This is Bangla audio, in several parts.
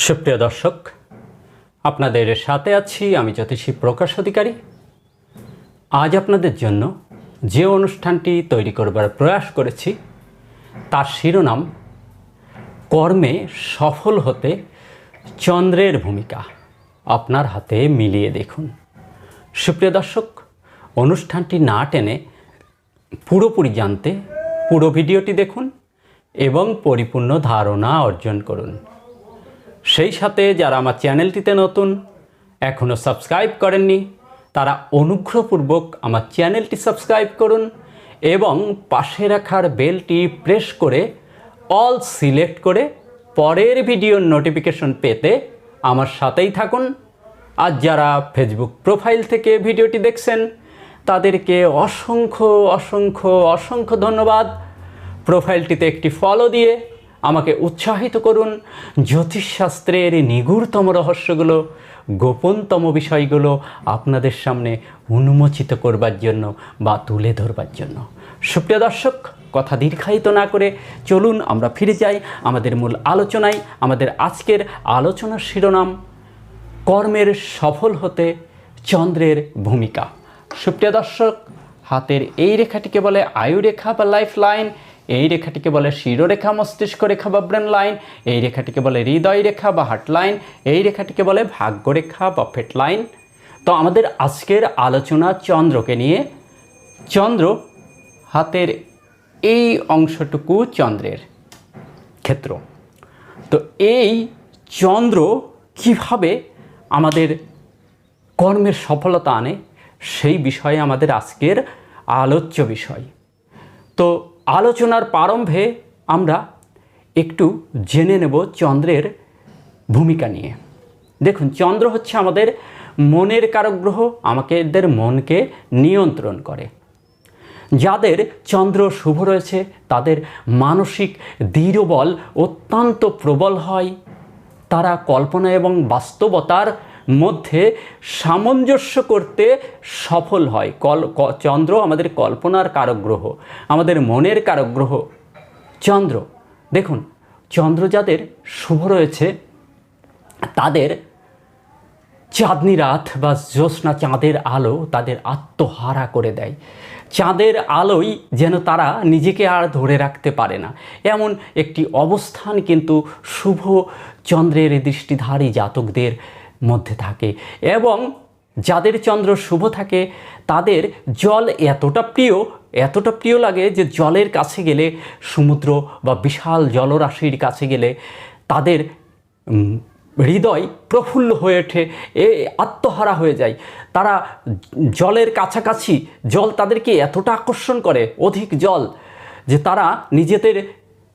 সুপ্রিয় দর্শক, আপনাদের সাথে আছি আমি জ্যোতিষী প্রকাশ অধিকারী। আজ আপনাদের জন্য যে অনুষ্ঠানটি তৈরি করবার প্রয়াস করেছি তার শিরোনাম কর্মে সফল হতে চন্দ্রের ভূমিকা। আপনার হাতে মিলিয়ে দেখুন। সুপ্রিয় দর্শক, অনুষ্ঠানটি না টেনে পুরোপুরি জানতে পুরো ভিডিওটি দেখুন এবং পরিপূর্ণ ধারণা অর্জন করুন। সেই সাথে যারা আমার চ্যানেলটিতে নতুন, এখনও সাবস্ক্রাইব করেননি, তারা অনুগ্রহপূর্বক আমার চ্যানেলটি সাবস্ক্রাইব করুন এবং পাশে রাখার বেলটি প্রেস করে অল সিলেক্ট করে পরের ভিডিওর নোটিফিকেশন পেতে আমার সাথেই থাকুন। আর যারা ফেসবুক প্রোফাইল থেকে ভিডিওটি দেখছেন তাদেরকে অসংখ্য অসংখ্য অসংখ্য ধন্যবাদ। প্রোফাইলটিতে একটি ফলো দিয়ে আমাকে উৎসাহিত করুন জ্যোতিষশাস্ত্রের নিগূঢ়তম রহস্যগুলো, গোপনতম বিষয়গুলো আপনাদের সামনে উন্মোচিত করবার জন্য বা তুলে ধরবার জন্য। সুপ্রিয় দর্শক, কথা দীর্ঘায়িত না করে চলুন আমরা ফিরে যাই আমাদের মূল আলোচনায়। আমাদের আজকের আলোচনার শিরোনাম কর্মের সফল হতে চন্দ্রের ভূমিকা। সুপ্রিয় দর্শক, হাতের এই রেখাটিকে বলে আয়ু রেখা বা লাইফ লাইন, এই রেখাটিকে বলে শিরোরেখা, মস্তিষ্ক রেখা বা ব্রেন লাইন, এই রেখাটিকে বলে হৃদয় রেখা বা হার্ট লাইন, এই রেখাটিকে বলে ভাগ্যরেখা বা ফেট লাইন। তো আমাদের আজকের আলোচনা চন্দ্রকে নিয়ে। চন্দ্র, হাতের এই অংশটুকু চন্দ্রের ক্ষেত্র। তো এই চন্দ্র কিভাবে আমাদের কর্মের সফলতা আনে সেই বিষয়ে আমাদের আজকের আলোচ্য বিষয়। তো আলোচনার প্রারম্ভে আমরা একটু জেনে নেব চন্দ্রের ভূমিকা নিয়ে। দেখুন, চন্দ্র হচ্ছে আমাদের মনের কারক গ্রহ, আমাদের মনকে নিয়ন্ত্রণ করে। যাদের চন্দ্র শুভ রয়েছে তাদের মানসিক দৃঢ়বল অত্যন্ত প্রবল হয়। তারা কল্পনা এবং বাস্তবতার মধ্যে সামঞ্জস্য করতে সফল হয়। চন্দ্র আমাদের কল্পনার কারক গ্রহ, আমাদের মনের কারক গ্রহ চন্দ্র। দেখুন, চন্দ্র যাদের শুভ রয়েছে তাদের চাঁদনি রাত বা জ্যোৎস্না চাঁদের আলো তাদের আত্মহারা করে দেয়। চাঁদের আলোয় যেন তারা নিজেকে আর ধরে রাখতে পারে না, এমন একটি অবস্থান কিন্তু শুভ চন্দ্রের দৃষ্টিধারী জাতকদের মধ্যে থাকে। এবং যাদের চন্দ্র শুভ থাকে তাদের জল এতটা প্রিয় লাগে যে জলের কাছে গেলে, সমুদ্র বা বিশাল জলরাশির কাছে গেলে তাদের হৃদয় প্রফুল্ল হয়ে ওঠে, আত্মহারা হয়ে যায়। তারা জলের কাছাকাছি, জল তাদেরকে এতটা আকর্ষণ করে, অধিক জল, যে তারা নিজেদের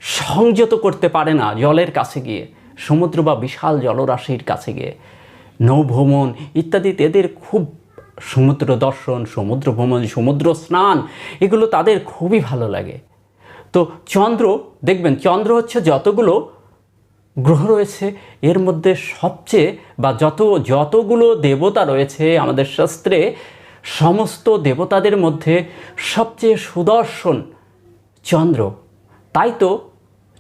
সংযত করতে পারে না জলের কাছে গিয়ে, সমুদ্র বা বিশাল জলরাশির কাছে গিয়ে। নৌভ্রমণ ইত্যাদি এদের খুব, সমুদ্র দর্শন, সমুদ্র ভ্রমণ, সমুদ্র স্নান, এগুলো তাদের খুবই ভালো লাগে। তো চন্দ্র, দেখবেন চন্দ্র হচ্ছে যতগুলো গ্রহ রয়েছে এর মধ্যে সবচেয়ে বা যতগুলো দেবতা রয়েছে আমাদের শাস্ত্রে, সমস্ত দেবতাদের মধ্যে সবচেয়ে সুদর্শন চন্দ্র। তাই তো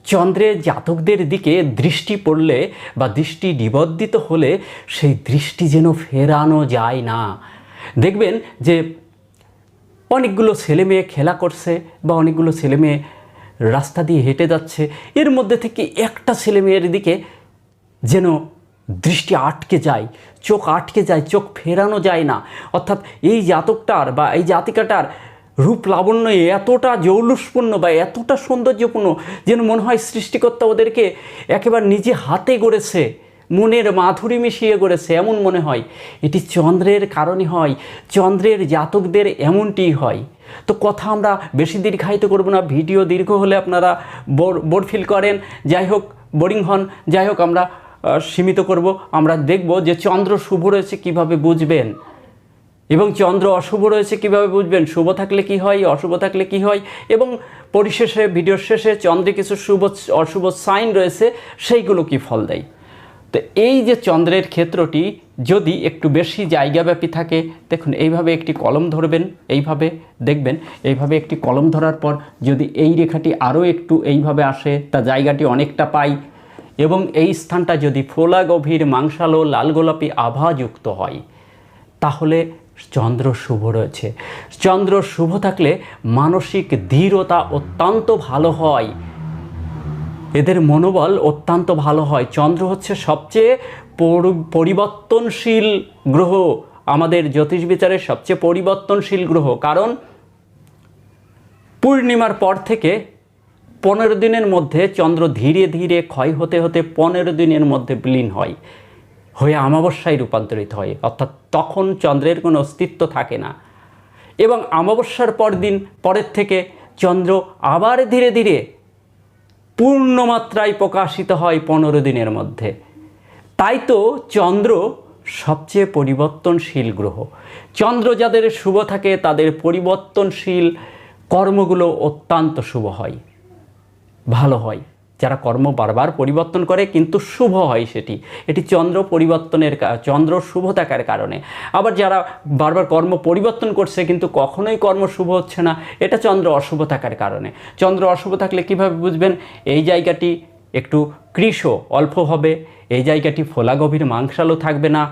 চন্দ্রের জাতকদের দিকে দৃষ্টি পড়লে বা দৃষ্টি নিবদ্ধিত হলে সেই দৃষ্টি যেন ফেরানো যায় না। দেখবেন যে অনেকগুলো ছেলে মেয়ে খেলা করছে বা অনেকগুলো ছেলে মেয়ে রাস্তা দিয়ে হেঁটে যাচ্ছে, এর মধ্যে থেকে একটা ছেলে মেয়ের দিকে যেন দৃষ্টি আটকে যায়, চোখ আটকে যায়, চোখ ফেরানো যায় না। অর্থাৎ এই জাতকটার বা এই জাতিকাটার রূপ লাবণ্য এতটা জৌলুসপূর্ণ বা এতটা সৌন্দর্যপূর্ণ যেন মনে হয় সৃষ্টিকর্তা ওদেরকে একেবারে নিজে হাতে গড়েছে, মনের মাধুরী মিশিয়ে গড়েছে, এমন মনে হয়। এটি চন্দ্রের কারণে হয়, চন্দ্রের জাতকদের এমনটিই হয়। তো কথা আমরা বেশি দীর্ঘায়িত করব না, ভিডিও দীর্ঘ হলে আপনারা বোর ফিল করেন, যাই হোক বোরিং হন, যাই হোক আমরা সীমিত করব। আমরা দেখব যে চন্দ্র শুভ রয়েছে কিভাবে বুঝবেন এবং চন্দ্র অশুভ রয়েছে কিভাবে বুঝবেন, শুভ থাকলে কি হয়, অশুভ থাকলে কি হয়, এবং পরিশেষে ভিডিওর শেষে চন্দ্রে কিছু শুভ অশুভ সাইন রয়েছে সেইগুলো কি ফল দেয়। তো এই যে চন্দ্রের ক্ষেত্রটি যদি একটু বেশি জায়গাব্যাপী থাকে, দেখুন এইভাবে একটি কলম ধরবেন, এইভাবে দেখবেন, এইভাবে একটি কলম ধরার পর যদি এই রেখাটি আরও একটু এইভাবে আসে, তা জায়গাটি অনেকটা পাই, এবং এই স্থানটা যদি ফোলা গভীর মাংসালো লাল গোলাপি আভাযুক্ত হয় তাহলে চন্দ্র শুভ রয়েছে। চন্দ্র শুভ থাকলে মানসিক দৃঢ়তা অত্যন্ত ভালো হয়, এদের মনোবল অত্যন্ত ভালো হয়। চন্দ্র হচ্ছে সবচেয়ে পরিবর্তনশীল গ্রহ, আমাদের জ্যোতিষ বিচারের সবচেয়ে পরিবর্তনশীল গ্রহ। কারণ পূর্ণিমার পর থেকে 15 দিনের মধ্যে চন্দ্র ধীরে ধীরে ক্ষয় হতে হতে 15 দিনের মধ্যে বিলীন হয়, হয়ে অমাবস্যায় রূপান্তরিত হয়, অর্থাৎ তখন চন্দ্রের কোনো অস্তিত্ব থাকে না। এবং অমাবস্যার পরের থেকে চন্দ্র আবার ধীরে ধীরে পূর্ণমাত্রায় প্রকাশিত হয় 15 দিনের মধ্যে। তাই তো চন্দ্র সবচেয়ে পরিবর্তনশীল গ্রহ। চন্দ্র যাদের শুভ থাকে তাদের পরিবর্তনশীল কর্মগুলো অত্যন্ত শুভ হয়, ভালো হয়। যারা কর্ম বারবার পরিবর্তন করে কিন্তু শুভ হয় এটি চন্দ্র পরিবর্তনের, চন্দ্র শুভ থাকার কারণে। আবার যারা বারবার কর্ম পরিবর্তন করছে কিন্তু কখনোই কর্ম শুভ হচ্ছে না, এটা চন্দ্র অশুভ থাকার কারণে। চন্দ্র অশুভ থাকলে কিভাবে বুঝবেন? এই জায়গাটি একটু কৃশ অল্প হবে, এই জায়গাটি ফোলা গভীর মাংসালো থাকবে না,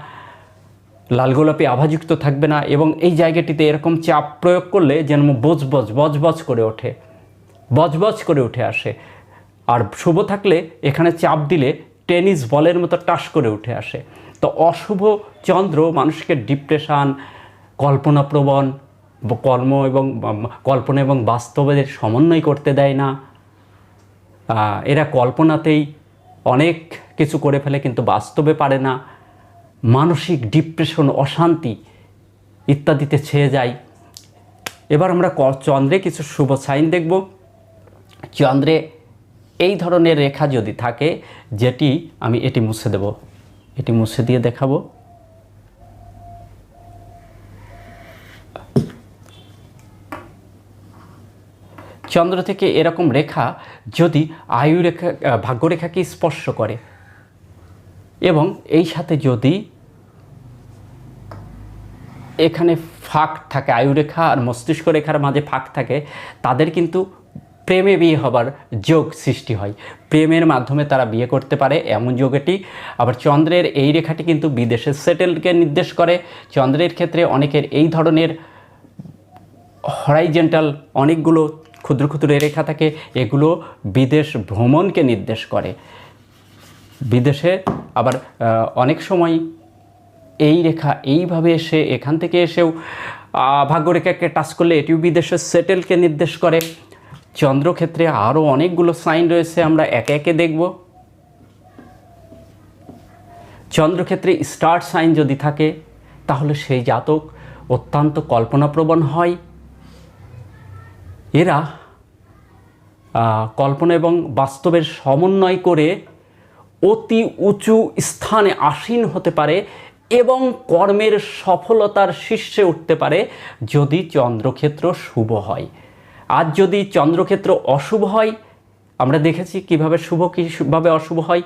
লাল গোলাপি আভাযুক্ত থাকবে না, এবং এই জায়গাটিতে এরকম চাপ প্রয়োগ করলে যেন বজবজ করে ওঠে, বজবজ করে উঠে আসে। আর শুভ থাকলে এখানে চাপ দিলে টেনিস বলের মতো টাস করে উঠে আসে। তো অশুভ চন্দ্র মানুষকে ডিপ্রেশন, কল্পনাপ্রবণ, কল্পনা এবং বাস্তবের সমন্বয় করতে দেয় না। এরা কল্পনাতেই অনেক কিছু করে ফেলে কিন্তু বাস্তবে পারে না। মানসিক ডিপ্রেশন, অশান্তি ইত্যাদিতে ছেয়ে যায়। এবার আমরা চন্দ্রে কিছু শুভ সাইন দেখব। চন্দ্রে এই ধরনের রেখা যদি থাকে, যেটি আমি এটি মুছে দেব, এটি মুছে দিয়ে দেখাবো। চন্দ্র থেকে এরকম রেখা যদি আয়ুরেখা, ভাগ্যরেখাকে স্পর্শ করে এবং এই সাথে যদি এখানে ফাঁক থাকে, আয়ুরেখা আর মস্তিষ্ক রেখার মাঝে ফাঁক থাকে, তাদের কিন্তু প্রেমে বিয়ে হবার যোগ সৃষ্টি হয়, প্রেমের মাধ্যমে তারা বিয়ে করতে পারে, এমন যোগ এটি। আবার চন্দ্রের এই রেখাটি কিন্তু বিদেশের সেটেলকে নির্দেশ করে। চন্দ্রের ক্ষেত্রে অনেকের এই ধরনের হরাইজেন্টাল অনেকগুলো ক্ষুদ্র ক্ষুদ্র রেখা থাকে, এগুলো বিদেশ ভ্রমণকে নির্দেশ করে। বিদেশে আবার অনেক সময় এই রেখা এইভাবে এসে এখান থেকে এসেও ভাগ্যরেখাকে টাচ করলে এটিও বিদেশের সেটেলকে নির্দেশ করে। চন্দ্রক্ষেত্রে আরও অনেকগুলো সাইন রয়েছে, আমরা একে একে দেখব। চন্দ্রক্ষেত্রে স্টার সাইন যদি থাকে তাহলে সেই জাতক অত্যন্ত কল্পনাপ্রবণ হয়। এরা কল্পনা এবং বাস্তবের সমন্বয় করে অতি উঁচু স্থানে আসীন হতে পারে এবং কর্মের সফলতার শীর্ষে উঠতে পারে যদি চন্দ্রক্ষেত্র শুভ হয়। আর যদি চন্দ্রক্ষেত্র অশুভ হয়, আমরা দেখেছি কিভাবে শুভ কীভাবে অশুভ হয়।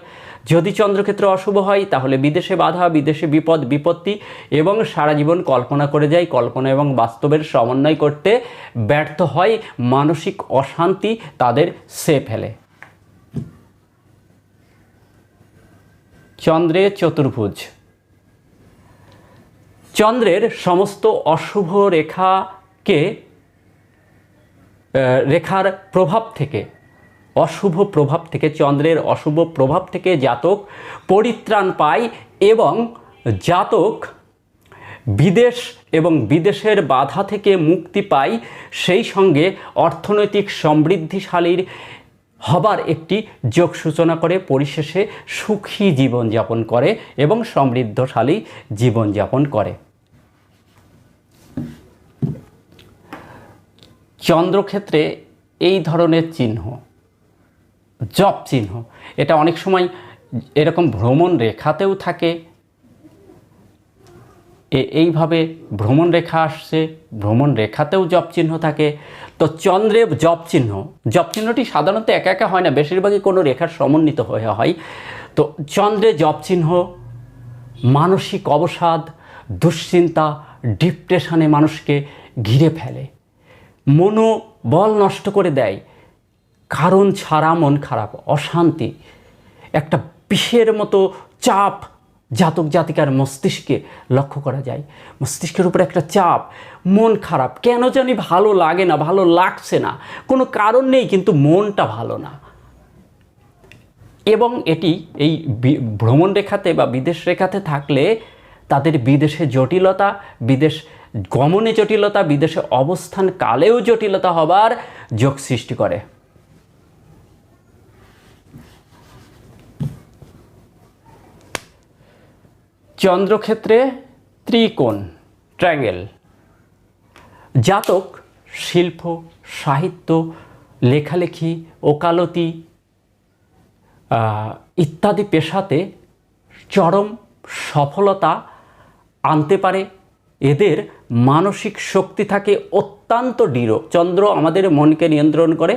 যদি চন্দ্রক্ষেত্র অশুভ হয় তাহলে বিদেশে বাধা, বিদেশে বিপদ বিপত্তি এবং সারা জীবন কল্পনা করে যায়, কল্পনা এবং বাস্তবের সমন্বয় করতে ব্যর্থ হয়, মানসিক অশান্তি তাদের ছেয়ে ফেলে। চন্দ্রের চতুর্ভুজ। চন্দ্রের সমস্ত অশুভ রেখার প্রভাব থেকে, অশুভ প্রভাব থেকে, চন্দ্রের অশুভ প্রভাব থেকে জাতক পরিত্রাণ পায় এবং জাতক বিদেশ এবং বিদেশের বাধা থেকে মুক্তি পায়, সেই সঙ্গে অর্থনৈতিক সমৃদ্ধিশালীর হবার একটি যোগ সূচনা করে, পরিশেষে সুখী জীবনযাপন করে এবং সমৃদ্ধশালী জীবনযাপন করে। চন্দ্রক্ষেত্রে এই ধরনের চিহ্ন, জপ চিহ্ন, এটা অনেক সময় এরকম ভ্রমণ রেখাতেও থাকে। এইভাবে ভ্রমণ রেখা আসছে, ভ্রমণ রেখাতেও জপ চিহ্ন থাকে। তো চন্দ্রে জপ চিহ্নটি সাধারণত একা একা হয় না, বেশিরভাগই কোনো রেখার সমন্বিত হয়ে হয়। তো চন্দ্রে জপ চিহ্ন মানসিক অবসাদ, দুশ্চিন্তা, ডিপ্রেশনে মানুষকে ঘিরে ফেলে, মনোবল নষ্ট করে দেয়, কারণ ছাড়া মন খারাপ, অশান্তি, একটা বিষের মতো চাপ জাতক জাতিকার মস্তিষ্কে লক্ষ্য করা যায়। মস্তিষ্কের উপরে একটা চাপ, মন খারাপ, কেন জানি ভালো লাগে না, ভালো লাগছে না, কোনো কারণ নেই, কিন্তু মনটা ভালো না। এবং এটি এই ভ্রমণ রেখাতে বা বিদেশ রেখাতে থাকলে তাদের বিদেশে জটিলতা, বিদেশ গমনে জটিলতা, বিদেশে অবস্থান কালেও জটিলতা হবার যোগ সৃষ্টি করে। চন্দ্রক্ষেত্রে ত্রিকোণ, ট্রায়াঙ্গেল, জাতক শিল্প, সাহিত্য, লেখালেখি, ওকালতি ইত্যাদি পেশাতে চরম সফলতা আনতে পারে। এদের মানসিক শক্তি থাকে অত্যন্ত দৃঢ়। চন্দ্র আমাদের মনকে নিয়ন্ত্রণ করে,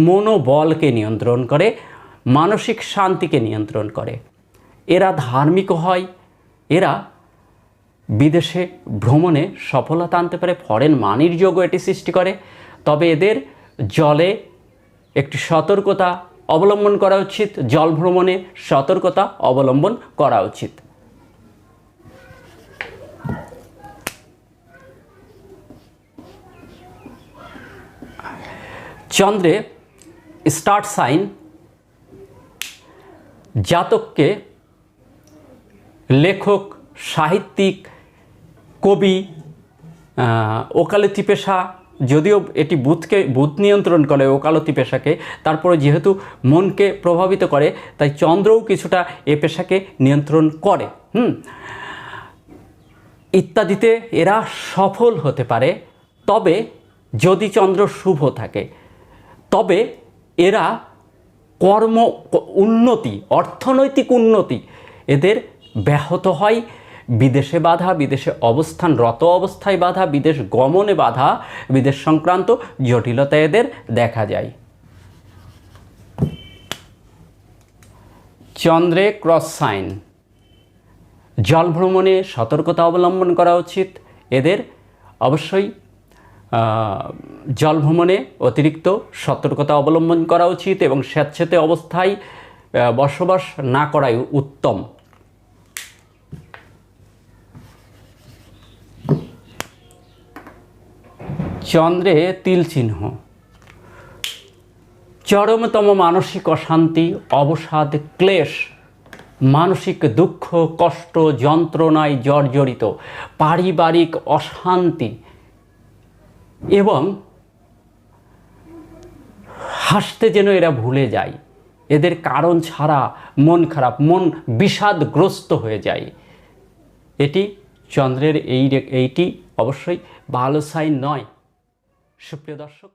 মনোবলকে নিয়ন্ত্রণ করে, মানসিক শান্তিকে নিয়ন্ত্রণ করে। এরা ধার্মিক হয়, এরা বিদেশে ভ্রমণে সফলতা আনতে পারে, ফরেন মানির যোগও এটি সৃষ্টি করে। তবে এদের জলে একটি সতর্কতা অবলম্বন করা উচিত, জল ভ্রমণে সতর্কতা অবলম্বন করা উচিত। চন্দ্রে স্টার সাইন জাতককে লেখক, সাহিত্যিক, কবি, ওকালতি পেশা, যদিও এটি বুধ নিয়ন্ত্রণ করে ওকালতি পেশাকে, তারপরে যেহেতু মনকে প্রভাবিত করে তাই চন্দ্রও কিছুটা এ পেশাকে নিয়ন্ত্রণ করে। ইত্যাদিতে এরা সফল হতে পারে। তবে যদি চন্দ্র শুভ থাকে তবে এরা কর্ম উন্নতি, অর্থনৈতিক উন্নতি এদের ব্যাহত হয়। বিদেশে বাধা, বিদেশে অবস্থানরত অবস্থায় বাধা, বিদেশ গমনে বাধা, বিদেশ সংক্রান্ত জটিলতা এদের দেখা যায়। চন্দ্রে ক্রস সাইন জল ভ্রমণে সতর্কতা অবলম্বন করা উচিত। এদের অবশ্যই জল ভ্রমণে অতিরিক্ত সতর্কতা অবলম্বন করা উচিত এবং স্যাঁতসেঁতে অবস্থায় বসবাস না করাই উত্তম। চন্দ্রে তিল চিহ্ন চরমতম মানসিক অশান্তি, অবসাদ, ক্লেশ, মানসিক দুঃখ, কষ্ট, যন্ত্রণায় জর্জরিত, পারিবারিক অশান্তি এবং হাসতে যেন এরা ভুলে যায়। এদের কারণ ছাড়া মন খারাপ, মন বিষাদগ্রস্ত হয়ে যায়। এটি চন্দ্রের এইটি অবশ্যই ভালো সাইন নয়। সুপ্রিয় দর্শক।